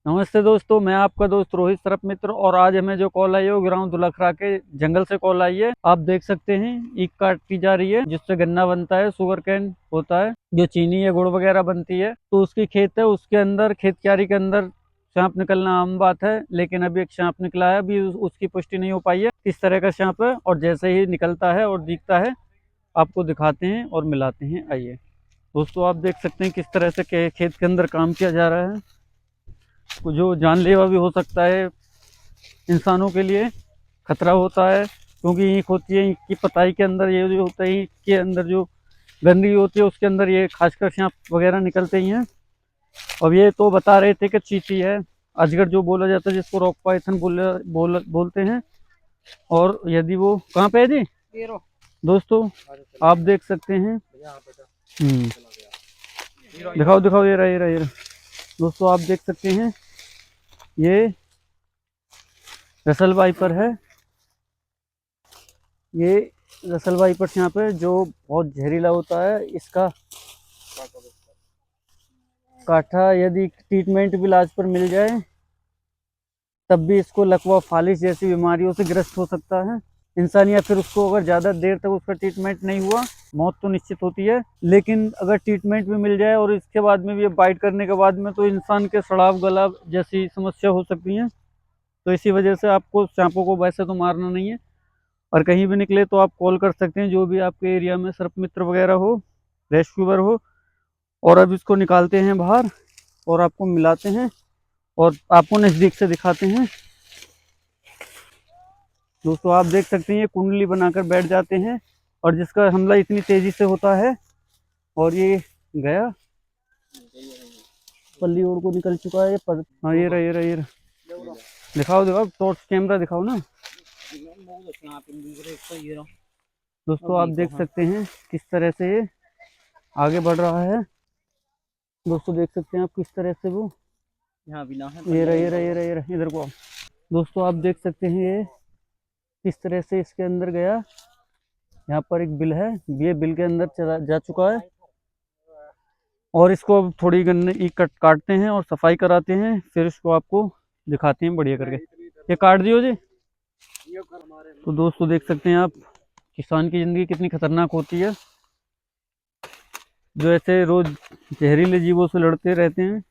नमस्ते दोस्तों, मैं आपका दोस्त रोहित सरप मित्र। और आज हमें जो कॉल आई है वो ग्राम दुलखरा के जंगल से कॉल आई है। आप देख सकते हैं ईख काटी जा रही है जिससे गन्ना बनता है, शुगर कैन होता है, जो चीनी या गुड़ वगैरह बनती है। तो उसकी खेत है, उसके अंदर खेत क्यारी के अंदर सांप निकलना आम बात है। लेकिन अभी एक सांप निकला है, अभी उसकी पुष्टि नहीं हो पाई है किस तरह का सांप है। और जैसे ही निकलता है और दिखता है आपको दिखाते हैं और मिलाते हैं। आइए दोस्तों, आप देख सकते हैं किस तरह से खेत के अंदर काम किया जा रहा है, जो जानलेवा भी हो सकता है। इंसानों के लिए खतरा होता है क्योंकि ईंख होती है, ईंख की पताई के अंदर ये जो होता है, ईंख के अंदर जो गंदगी होती है उसके अंदर ये खासकर सांप वगैरह निकलते ही हैं। अब ये तो बता रहे थे कि चींटी है, अजगर जो बोला जाता है, जिसको रॉक पाइथन बोलते हैं। और यदि वो कहाँ पे है जी दोस्तों, आप देख सकते हैं। दिखाओ दिखाओ, ये रहा। दोस्तों आप देख सकते हैं, ये रसल वाइपर है। ये रसल वाइपर यहाँ पे जो बहुत जहरीला होता है, इसका काटा यदि ट्रीटमेंट भी इलाज पर मिल जाए तब भी इसको लकवा फालिस जैसी बीमारियों से ग्रस्त हो सकता है इंसान। या फिर उसको अगर ज़्यादा देर तक उसका ट्रीटमेंट नहीं हुआ, मौत तो निश्चित होती है। लेकिन अगर ट्रीटमेंट भी मिल जाए और इसके बाद में भी ये बाइट करने के बाद में, तो इंसान के सड़ाव गला जैसी समस्या हो सकती है। तो इसी वजह से आपको सांपों को वैसे तो मारना नहीं है। और कहीं भी निकले तो आप कॉल कर सकते हैं, जो भी आपके एरिया में सर्प मित्र वगैरह हो, रेस्क्यूअर हो। और अब इसको निकालते हैं बाहर और आपको मिलाते हैं और आपको नज़दीक से दिखाते हैं। दोस्तों आप देख सकते हैं, ये कुंडली बनाकर बैठ जाते हैं और जिसका हमला इतनी तेजी से होता है। और ये गया, पल्ली ओर को निकल चुका है पर। हाँ ये रहा। दिखाओ दिखाओ, टॉर्च कैमरा दिखाओ ना। दोस्तों आप देख सकते हैं किस तरह से ये आगे बढ़ रहा है। दोस्तों देख सकते हैं आप किस तरह से वो ये रहा इधर को। दोस्तों आप देख सकते हैं ये किस तरह से इसके अंदर गया। यहाँ पर एक बिल है, ये बिल के अंदर चला जा चुका है। और इसको अब थोड़ी गन्ने की काटते हैं और सफाई कराते हैं, फिर इसको आपको दिखाते हैं बढ़िया करके। ये काट दियो जी। तो दोस्तों देख सकते हैं आप, किसान की ज़िंदगी कितनी खतरनाक होती है, जो ऐसे रोज जहरीले जीवों से लड़ते रहते हैं।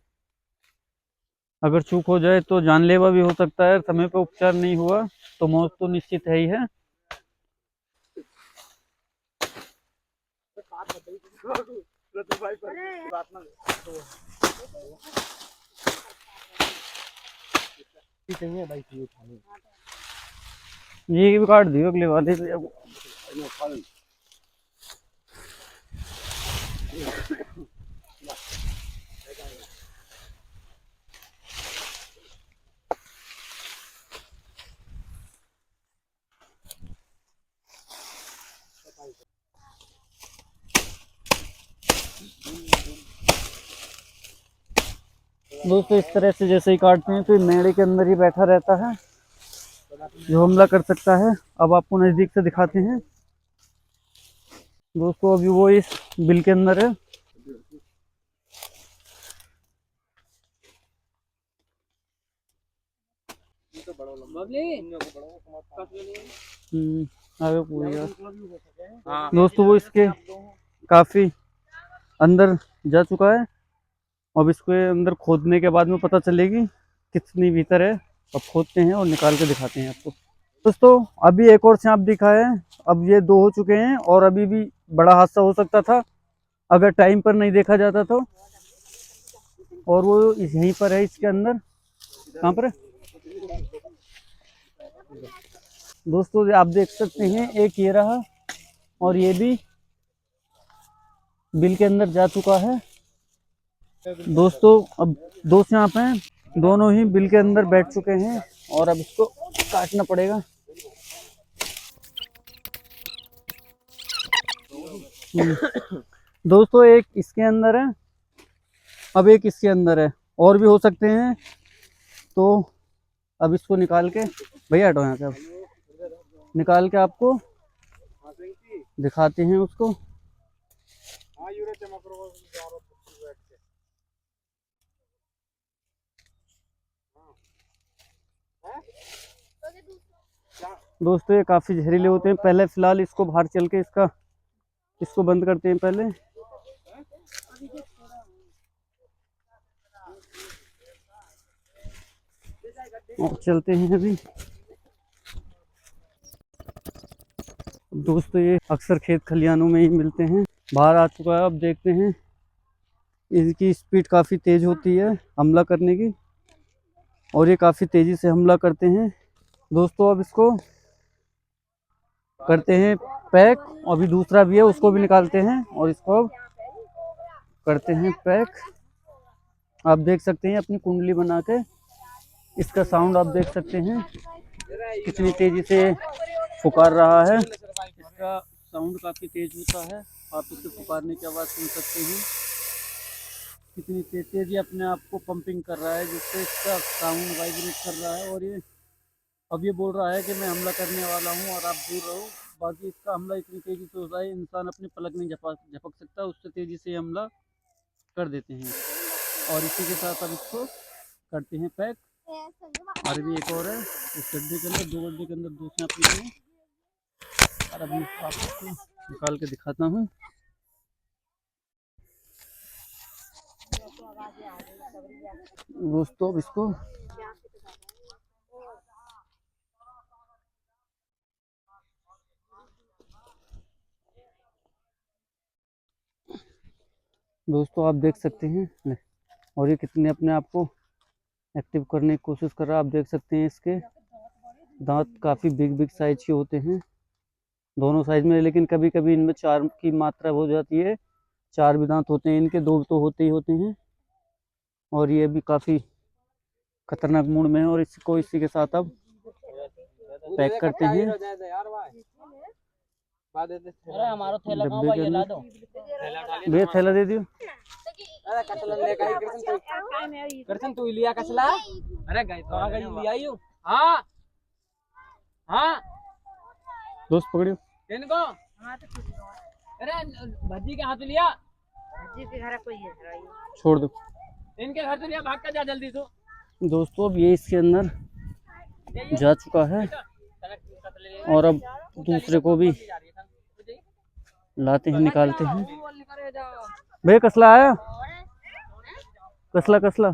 अगर चूक हो जाए तो जानलेवा भी हो सकता है, समय पर उपचार नहीं हुआ तो मौत तो निश्चित है ही है। ये भी काट दियो अगले वाले से। दोस्तों इस तरह से जैसे ही काटते हैं तो ये मेड़े के अंदर ही बैठा रहता है, जो हमला कर सकता है। अब आपको नजदीक से दिखाते हैं। दोस्तों अभी वो इस बिल के अंदर है। आगे पूछेगा। दोस्तों वो इसके काफी अंदर जा चुका है। अब इसको अंदर खोदने के बाद में पता चलेगी कितनी भीतर है। अब खोदते हैं और निकाल के दिखाते हैं आपको। दोस्तों अभी एक और सांप दिखा है, अब ये दो हो चुके हैं और अभी भी बड़ा हादसा हो सकता था अगर टाइम पर नहीं देखा जाता तो। और वो यहीं पर है, इसके अंदर। कहाँ पर है दोस्तों, आप देख सकते हैं, एक ये रहा और ये भी बिल के अंदर जा चुका है। दोस्तों अब दो सांप हैं, दोनों ही बिल के अंदर बैठ चुके हैं और अब इसको काटना पड़ेगा। दोस्तों एक इसके अंदर है, अब एक इसके अंदर है, और भी हो सकते हैं। तो अब इसको निकाल के, भैया हटो यहाँ से, अब निकाल के आपको दिखाते हैं उसको। दोस्तों ये काफी जहरीले होते हैं। पहले फिलहाल इसको बाहर चल के इसको बंद करते हैं पहले। और चलते हैं अभी। दोस्तों ये अक्सर खेत खलिहानों में ही मिलते हैं। बाहर आ चुका है, अब देखते हैं। इनकी स्पीड काफ़ी तेज़ होती है हमला करने की, और ये काफ़ी तेज़ी से हमला करते हैं। दोस्तों अब इसको करते हैं पैक। अभी दूसरा भी है, उसको भी निकालते हैं और इसको अब करते हैं पैक। आप देख सकते हैं अपनी कुंडली बना के। इसका साउंड आप देख सकते हैं कितनी तेज़ी से पुकार रहा है। इसका साउंड काफ़ी तेज़ होता है, आप इसके पुकारने की आवाज़ सुन सकते हैं। कितनी तेज़ी अपने आप को पंपिंग कर रहा है, जिससे इसका साउंड वाइब्रेट कर रहा है। और ये अब ये बोल रहा है कि मैं हमला करने वाला हूँ और आप दूर रहो। बाकी इसका हमला इतनी तेज़ी से होता है, इंसान अपनी पलक नहीं झपक सकता, उससे तेज़ी से हमला कर देते हैं। और इसी के साथ अब इसको करते हैं पैक। और भी एक और है इस गड्ढे के अंदर, 2 गड्ढे के अंदर 2 सांप निकले हैं। और अभी आपको निकाल के दिखाता हूँ। दोस्तों अब इसको आप देख सकते हैं, और ये कितने अपने आप को एक्टिव करने की कोशिश कर रहा है। आप देख सकते हैं इसके दांत काफ़ी बिग साइज के होते हैं, दोनों साइज में। लेकिन कभी कभी इनमें 4 की मात्रा हो जाती है, 4 भी दांत होते हैं इनके, 2 तो होते ही होते हैं। और ये भी काफ़ी खतरनाक मूड में है। और इसको इसी के साथ अब पैक करते हैं डब्बे के अंदर। भैया थैला दे दियो। दोस्त पकड़ियो इनको। अरे भज्जी के हाथ लिया, भज्जी के घर कोई है, छोड़ दो इनके घर से लिया, भाग कर जा जल्दी से। दोस्तों अब ये इसके अंदर जा चुका है, और अब दूसरे को भी लाते हैं, निकालते हैं। भैया कसला आया, कसला।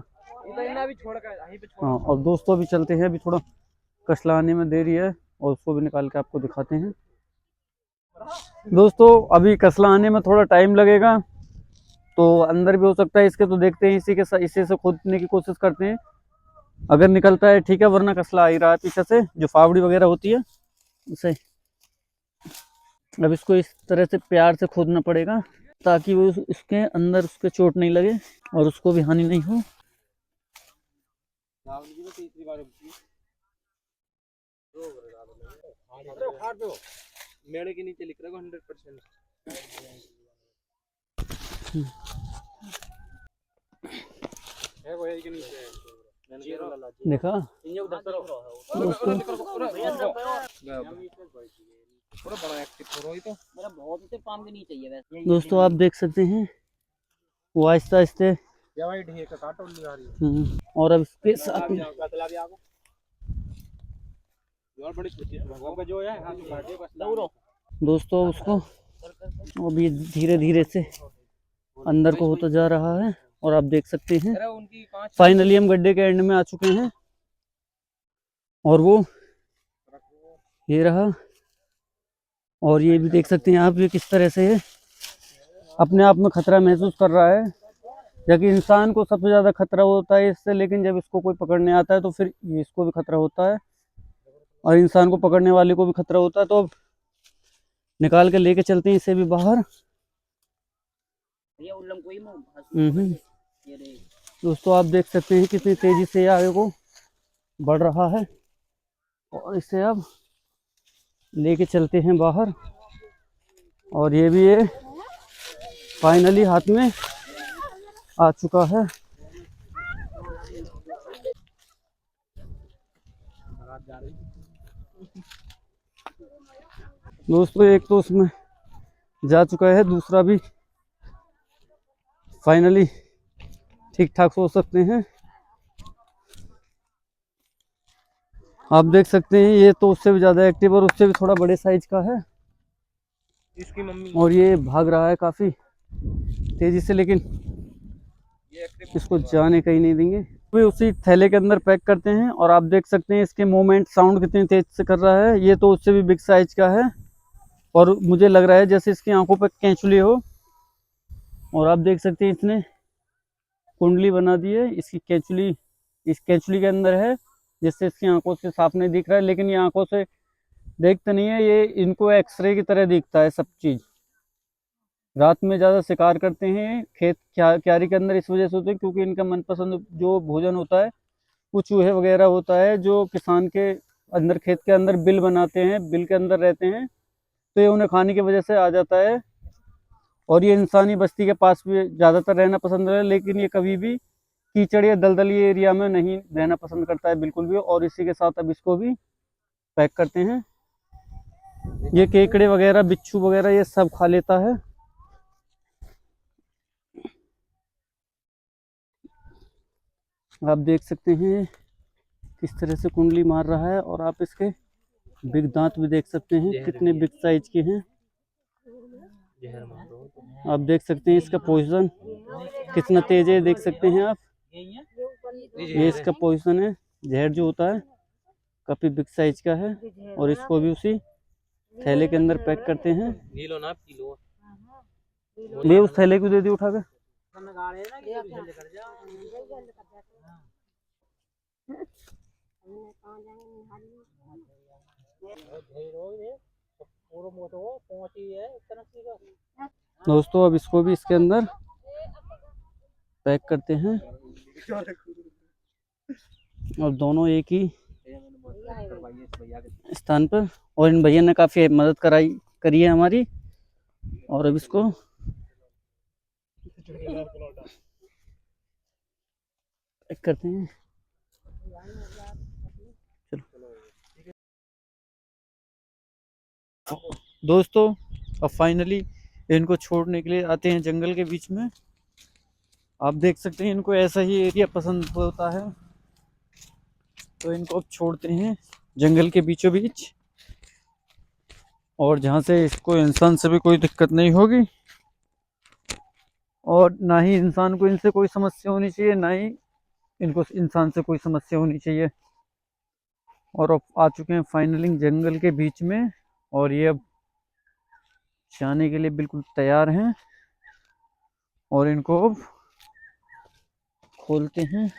हाँ, और दोस्तों अभी चलते हैं। अभी थोड़ा कसला आने में देरी है, और उसको भी निकाल के आपको दिखाते हैं। दोस्तों अभी कसला आने में थोड़ा टाइम लगेगा, तो अंदर भी हो सकता है इसके। तो देखते हैं, इसी से खोदने की कोशिश करते हैं। अगर निकलता है ठीक है, वरना कसला आ ही रहा है पीछे से, जो फावड़ी वगैरह होती है उसे। अब इसको इस तरह से प्यार से खोदना पड़ेगा, ताकि वो इसके अंदर उसके चोट नहीं लगे और उसको भी हानि नहीं हो। मेड़े के नीचे लिख रहा है 100%। देखा दोस्तों, आप देख सकते हैं वो आहिस्ता आहिस्ते। और अब इसके साथ में दोस्तों उसको अभी धीरे धीरे से अंदर को होता जा रहा है। और आप देख सकते हैं फाइनली हम गड्ढे के एंड में आ चुके हैं, और वो ये रहा। और ये भी देख सकते हैं आप, ये किस तरह से अपने आप में खतरा महसूस कर रहा है। जबकि इंसान को सबसे ज़्यादा खतरा होता है इससे, लेकिन जब इसको कोई पकड़ने आता है तो फिर इसको भी खतरा होता है, और इंसान को पकड़ने वाले को भी खतरा होता है। तो अब निकाल के लेके चलते हैं इसे भी बाहर। दोस्तों आप देख सकते हैं कितनी तेजी से आगे को बढ़ रहा है, और इसे अब लेके चलते हैं बाहर। और ये भी ये फाइनली हाथ में आ चुका है। दोस्तों एक तो उसमें जा चुका है, दूसरा भी फाइनली ठीक ठाक सो सकते हैं। आप देख सकते हैं ये तो उससे भी ज़्यादा एक्टिव और उससे भी थोड़ा बड़े साइज का है। इसकी मम्मी और ये भाग रहा है काफ़ी तेज़ी से, लेकिन ये इसको जाने कहीं नहीं देंगे। वे उसी थैले के अंदर पैक करते हैं और आप देख सकते हैं इसके मूवमेंट साउंड कितनी तेज से कर रहा है। ये तो उससे भी बिग साइज का है और मुझे लग रहा है जैसे इसकी आंखों पर केंचुली हो। और आप देख सकते हैं इसने कुंडली बना दी है, इसकी केंचुली इस केंचुली के अंदर है, जिससे इसकी आंखों से साफ नहीं दिख रहा है, लेकिन ये आंखों से देखते नहीं है, ये इनको एक्सरे की तरह दिखता है सब चीज़। रात में ज़्यादा शिकार करते हैं खेत क्यारी के अंदर, इस वजह से होते हैं क्योंकि इनका मनपसंद जो भोजन होता है वो चूहे वगैरह होता है, जो किसान के अंदर खेत के अंदर बिल बनाते हैं, बिल के अंदर रहते हैं, तो ये उन्हें खाने की वजह से आ जाता है। और ये इंसानी बस्ती के पास भी ज़्यादातर रहना पसंद है, लेकिन ये कभी भी कीचड़ या दलदली एरिया में नहीं रहना पसंद करता है बिल्कुल भी। और इसी के साथ अब इसको भी पैक करते हैं। ये केकड़े वगैरह बिच्छू वगैरह ये सब खा लेता है। आप देख सकते हैं किस तरह से कुंडली मार रहा है और आप इसके बिग दांत भी देख सकते हैं कितने बिग साइज के हैं। आप देख सकते हैं इसका पोजीशन कितना तेज है, देख सकते हैं आप। ये इसका पोजीशन है, जहर जो होता है काफी बिग साइज का है। और इसको भी उसी थैले के अंदर पैक करते हैं। ले उस थैले को दे दी उठा के। दोस्तों अब इसको भी इसके अंदर पैक करते हैं और दोनों एक ही स्थान पर। और इन भैया ने काफी मदद करी है हमारी। और अब इसको पैक करते हैं। चलो दोस्तों, अब फाइनली इनको छोड़ने के लिए आते हैं जंगल के बीच में। आप देख सकते हैं इनको ऐसा ही एरिया पसंद होता है, तो इनको अब छोड़ते हैं जंगल के बीचों बीच, और जहाँ से इसको इंसान से भी कोई दिक्कत नहीं होगी और ना ही इंसान को इनसे कोई समस्या होनी चाहिए, ना ही इनको इंसान से कोई समस्या होनी चाहिए। और अब आ चुके हैं फाइनली जंगल के बीच में और ये अब जाने के लिए बिल्कुल तैयार हैं। और इनको अब खोलते हैं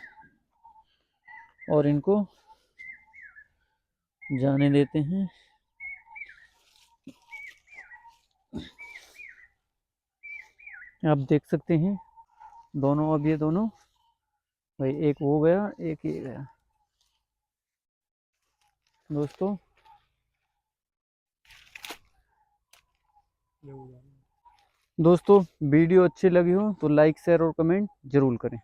और इनको जाने देते हैं। आप देख सकते हैं दोनों, अब ये दोनों भाई, एक वो गया एक ये गया। दोस्तों वीडियो अच्छी लगी हो तो लाइक शेयर और कमेंट जरूर करें।